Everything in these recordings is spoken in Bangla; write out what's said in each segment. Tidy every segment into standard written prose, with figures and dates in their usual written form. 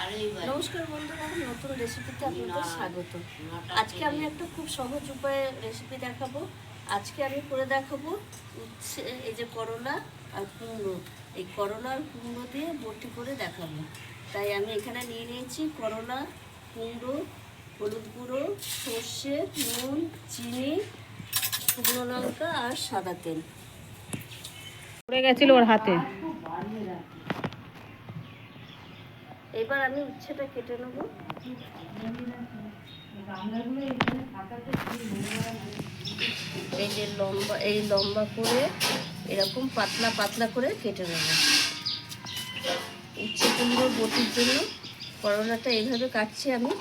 নমস্কার বন্ধুরা, নতুন রেসিপিতে আপনাদের স্বাগত। আজকে আমি একটা খুব সহজ উপায়ে রেসিপি দেখাবো। আজকে আমি করে দেখাবো উচ্ছে, এই যে করলা আর কুমড়ো, এই করলা আর কুমড়ো দিয়ে বটি করে দেখাবো। তাই আমি এখানে নিয়ে নিয়েছি করলা, কুমড়ো, হলুদ গুঁড়ো, সর্ষে, নুন, চিনি, শুকনো লঙ্কা আর সাদা তেল। পড়ে গেছিল ওর হাতে। এবার আমি উচ্ছেটা কেটে নেব। এই যে লম্বা করে এরকম পাতলা পাতলা করে কেটে নেব। উচ্ছে কুমড়ো বটির জন্য করলাটা এইভাবে কাটছি আমি।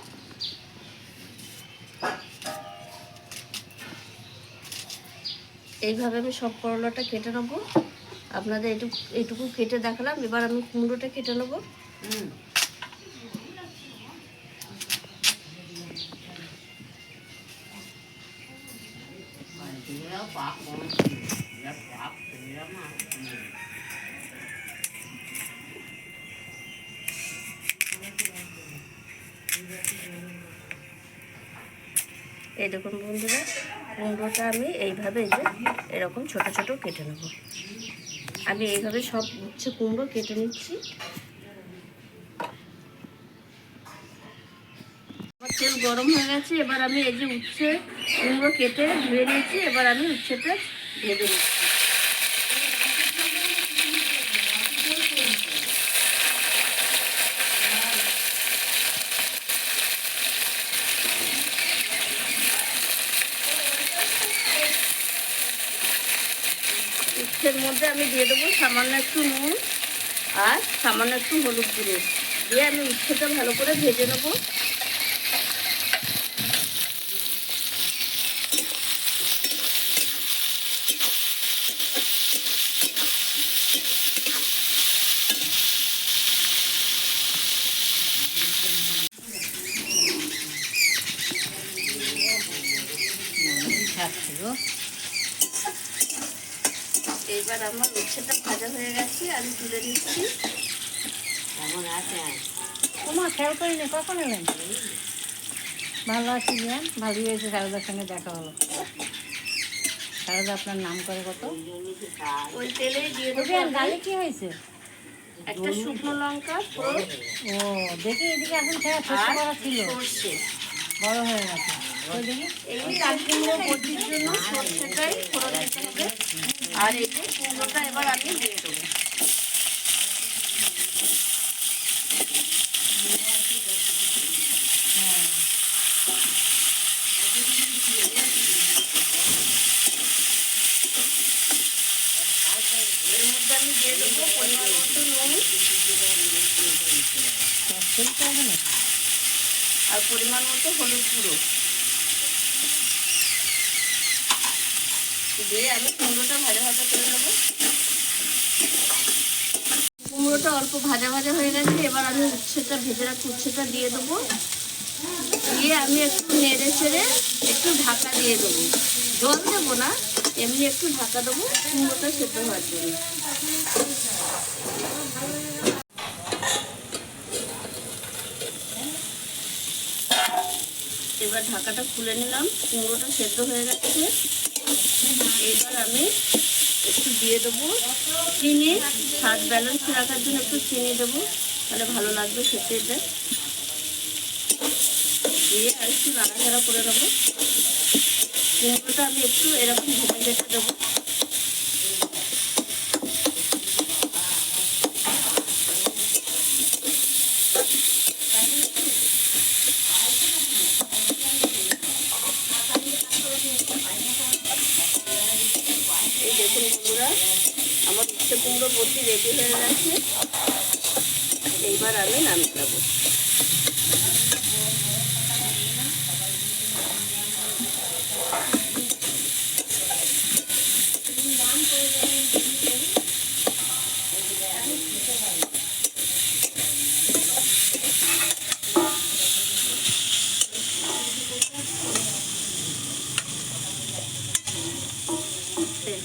এইভাবে আমি সব করলাটা কেটে নেব। আপনাদের এইটুকু কেটে দেখালাম। এবার আমি কুমড়োটা কেটে নেব। এই দেখুন বন্ধুরা, কুমড়োটা আমি এইভাবে এরকম ছোট ছোট কেটে নেব। আমি এইভাবে সব উচ্ছে কুমড়ো কেটে নিচ্ছি। আমার তেল গরম হয়ে গেছে। এবার আমি এই যে উচ্ছে কুমড়ো কেটে ধুয়ে নিয়েছি। এবার আমি উচ্ছেটা ভেজে নিচ্ছি। উচ্ছের মধ্যে আমি দিয়ে দেবো সামান্য একটু নুন আর সামান্য একটু হলুদ গুঁড়ো দিয়ে আমি উচ্ছেটা ভালো করে ভেজে নেবো। এইবার আমার উচ্ছেটা ভাজা হয়ে গেছে, আমি তুলে নিচ্ছি। কেমন আছে তোমার খেয়াল করিনি, কখন এলেন? ভালো আছি জ্ঞান, ভালোই হয়েছে। শারদার সঙ্গে দেখা হলো। শারদা আপনার নাম করে কত? ওই তেলেই দিয়ে দেবো। গালে কি হয়েছে? একটা শুকনো লঙ্কা, ও দেখি এদিকে এখন খেয়ে ছোট করা ছিল, সর্ষে বড় হয়ে গেছে। ওই দেখি এই কুমড়ো বটির জন্য সর্ষেটাই ফোড়ন দিতে হবে। আর এই যে কুমড়োটা এবার আমি দিয়ে দেবো। এর মধ্যে আমি দিয়ে দেবো পরিমাণ মতো নুন আর পরিমাণ মতো হলুদ গুঁড়ো দিয়ে আমি কুমড়োটা ভাজা ভাজা করে নেবো। কুমড়োটা অল্প ভাজা ভাজা হয়ে গেছে। এবার আমি উচ্ছেটা ভেজে রাখি, উচ্ছেটা দিয়ে দেবো। দিয়ে আমি একটু নেড়ে চেড়ে একটু ঢাকা দিয়ে দেবো। জল দেবো না, এমনি একটু ঢাকা দেবো কুমড়োটা সেদ্ধ হওয়ার জন্য। এবার ঢাকাটা খুলে নিলাম, কুমড়োটা সেদ্ধ হয়ে গেছে। এবার আমি একটু দিয়ে দেবো চিনি, স্বাদ ব্যালেন্স রাখার জন্য একটু চিনি দেবো, তাহলে ভালো লাগবে খেতে। এটা দিয়ে আর একটু নাড়াচাড়া করে নেবো। কুমড়োটা আমি একটু এরকম ঘেটে ঘেটে দেবো। এই দেখুন বন্ধুরা, আমার উচ্ছে কুমড়ো বটি রেডি হয়ে গেছে। এইবার আমি নামিয়ে দেবো।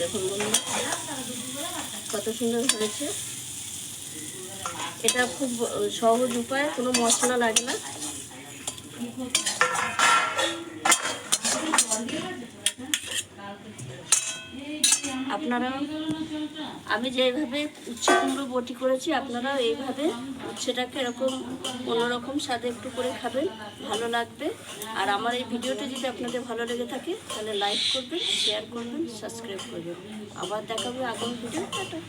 দেখুন বন্ধুরা কত সুন্দর হয়েছে। এটা খুব সহজ উপায়, কোনো মশলা লাগে না। আপনারা, আমি যেভাবে উচ্ছে কুমড়ো বটি করেছি, আপনারাও এইভাবে উচ্ছেটাকে এরকম অন্যরকম স্বাদে একটু করে খাবেন, ভালো লাগবে। আর আমার এই ভিডিওটি যদি আপনাদের ভালো লেগে থাকে তাহলে লাইক করবেন, শেয়ার করবেন, সাবস্ক্রাইব করবেন। আবার দেখাবে আগামী ভিডিও। টাটা।